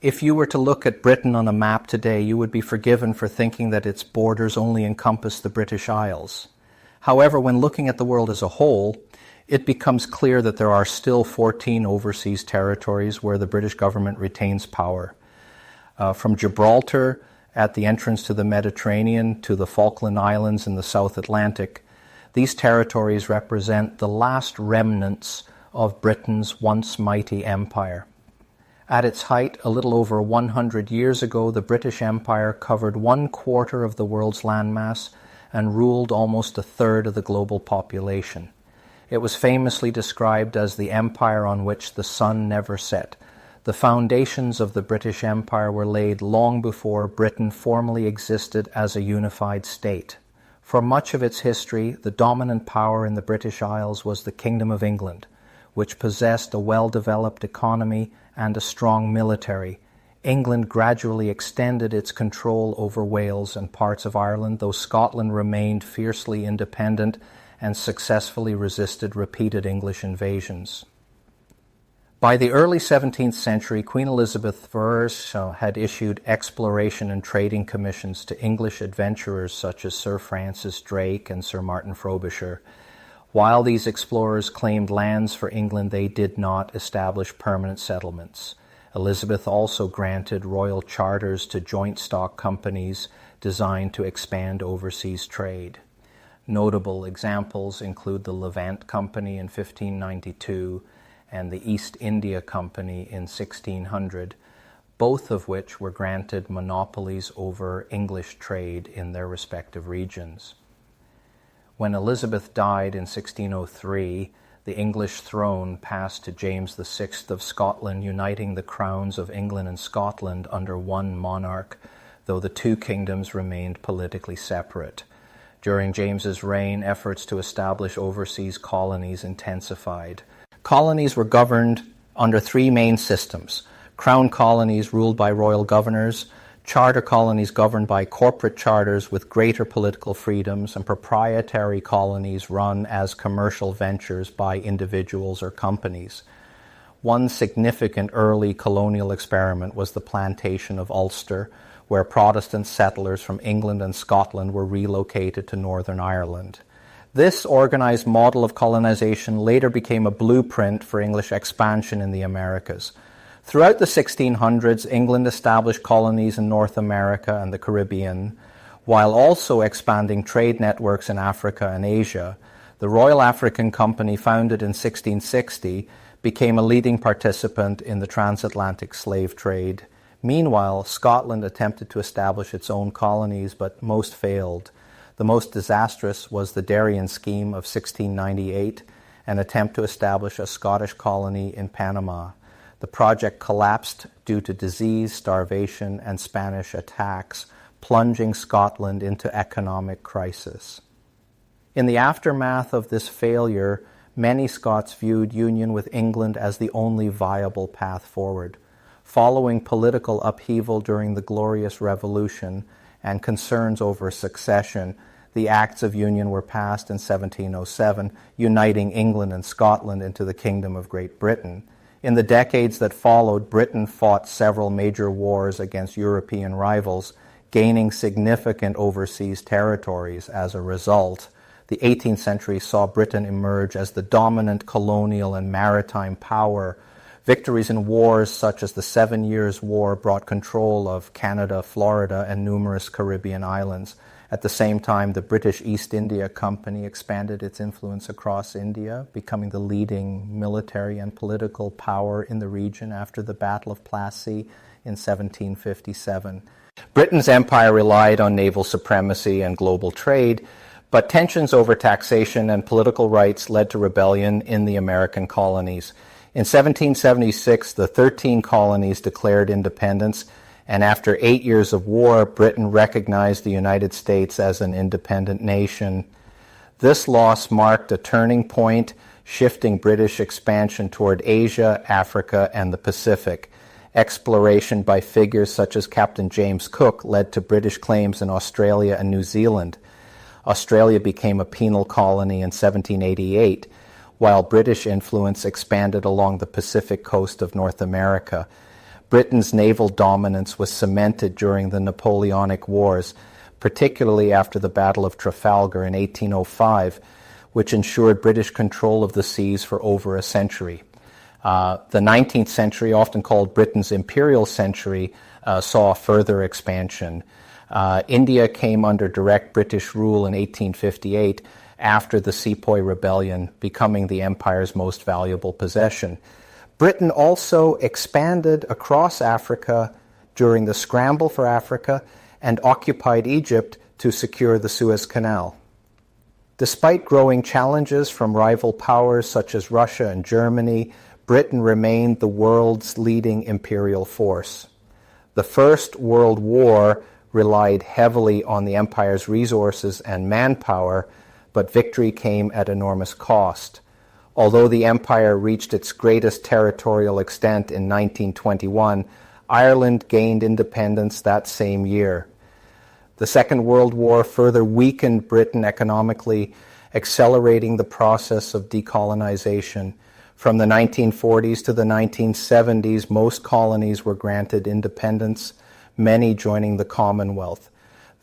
If you were to look at Britain on a map today, you would be forgiven for thinking that its borders only encompass the British Isles. However, when looking at the world as a whole, it becomes clear that there are still 14 overseas territories where the British government retains power. From Gibraltar at the entrance to the Mediterranean to the Falkland Islands in the South Atlantic, these territories represent the last remnants of Britain's once mighty empire. At its height, a little over 100 years ago, the British Empire covered 1/4 of the world's landmass and ruled almost 1/3 of the global population. It was famously described as the empire on which the sun never set. The foundations of the British Empire were laid long before Britain formally existed as a unified state. For much of its history, the dominant power in the British Isles was the Kingdom of England, which possessed a well-developed economy and a strong military. England gradually extended its control over Wales and parts of Ireland, though Scotland remained fiercely independent and successfully resisted repeated English invasions. By the early 17th century, Queen Elizabeth I had issued exploration and trading commissions to English adventurers such as Sir Francis Drake and Sir Martin Frobisher. While these explorers claimed lands for England, they did not establish permanent settlements. Elizabeth also granted royal charters to joint stock companies designed to expand overseas trade. Notable examples include the Levant Company in 1592 and the East India Company in 1600, both of which were granted monopolies over English trade in their respective regions. When Elizabeth died in 1603, the English throne passed to James VI of Scotland, uniting the crowns of England and Scotland under one monarch, though the two kingdoms remained politically separate. During James's reign, efforts to establish overseas colonies intensified. Colonies were governed under three main systems: crown colonies ruled by royal governors, charter colonies governed by corporate charters with greater political freedoms, and proprietary colonies run as commercial ventures by individuals or companies. One significant early colonial experiment was the plantation of Ulster, where Protestant settlers from England and Scotland were relocated to Northern Ireland. This organized model of colonization later became a blueprint for English expansion in the Americas. Throughout the 1600s, England established colonies in North America and the Caribbean, while also expanding trade networks in Africa and Asia. The Royal African Company, founded in 1660, became a leading participant in the transatlantic slave trade. Meanwhile, Scotland attempted to establish its own colonies, but most failed. The most disastrous was the Darien Scheme of 1698, an attempt to establish a Scottish colony in Panama. The project collapsed due to disease, starvation, and Spanish attacks, plunging Scotland into economic crisis. In the aftermath of this failure, many Scots viewed union with England as the only viable path forward. Following political upheaval during the Glorious Revolution and concerns over succession, the Acts of Union were passed in 1707, uniting England and Scotland into the Kingdom of Great Britain. In the decades that followed, Britain fought several major wars against European rivals, gaining significant overseas territories as a result. The 18th century saw Britain emerge as the dominant colonial and maritime power. Victories in wars such as the 7 Years' War brought control of Canada, Florida, and numerous Caribbean islands. At the same time, the British East India Company expanded its influence across India, becoming the leading military and political power in the region after the Battle of Plassey in 1757. Britain's empire relied on naval supremacy and global trade, but tensions over taxation and political rights led to rebellion in the American colonies. In 1776, the 13 colonies declared independence, and after 8 years of war, Britain recognized the United States as an independent nation. This loss marked a turning point, shifting British expansion toward Asia, Africa, and the Pacific. Exploration by figures such as Captain James Cook led to British claims in Australia and New Zealand. Australia became a penal colony in 1788, while British influence expanded along the Pacific coast of North America. Britain's naval dominance was cemented during the Napoleonic Wars, particularly after the Battle of Trafalgar in 1805, which ensured British control of the seas for over a century. The 19th century, often called Britain's imperial century, saw further expansion. India came under direct British rule in 1858 after the Sepoy Rebellion, becoming the empire's most valuable possession. Britain also expanded across Africa during the scramble for Africa and occupied Egypt to secure the Suez Canal. Despite growing challenges from rival powers such as Russia and Germany, Britain remained the world's leading imperial force. The First World War relied heavily on the empire's resources and manpower, but victory came at enormous cost. Although the empire reached its greatest territorial extent in 1921, Ireland gained independence that same year. The Second World War further weakened Britain economically, accelerating the process of decolonization. From the 1940s to the 1970s, most colonies were granted independence, many joining the Commonwealth.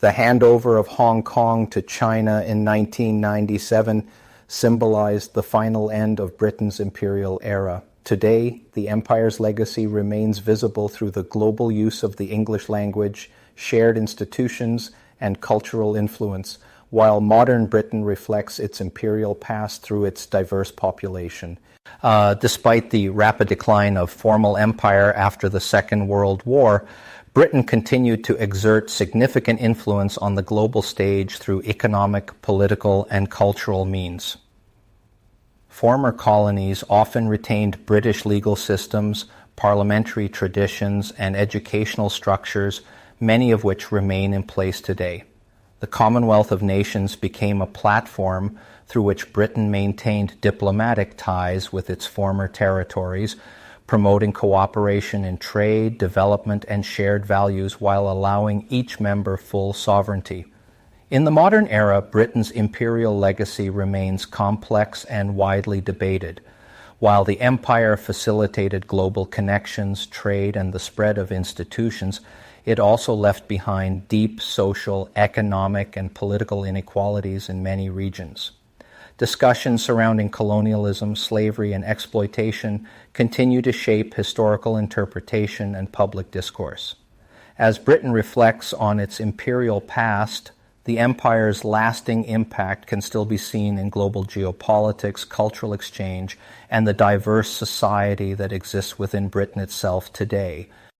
The handover of Hong Kong to China in 1997 symbolized the final end of Britain's imperial era. Today, the empire's legacy remains visible through the global use of the English language, shared institutions, and cultural influence, while modern Britain reflects its imperial past through its diverse population. Despite the rapid decline of formal empire after the Second World War, Britain continued to exert significant influence on the global stage through economic, political, and cultural means. Former colonies often retained British legal systems, parliamentary traditions, and educational structures, many of which remain in place today. The Commonwealth of Nations became a platform through which Britain maintained diplomatic ties with its former territories, promoting cooperation in trade, development, and shared values while allowing each member full sovereignty. In the modern era, Britain's imperial legacy remains complex and widely debated. While the empire facilitated global connections, trade, and the spread of institutions, it also left behind deep social, economic, and political inequalities in many regions. Discussions surrounding colonialism, slavery, and exploitation continue to shape historical interpretation and public discourse. As Britain reflects on its imperial past, the empire's lasting impact can still be seen in global geopolitics, cultural exchange, and the diverse society that exists within Britain itself today.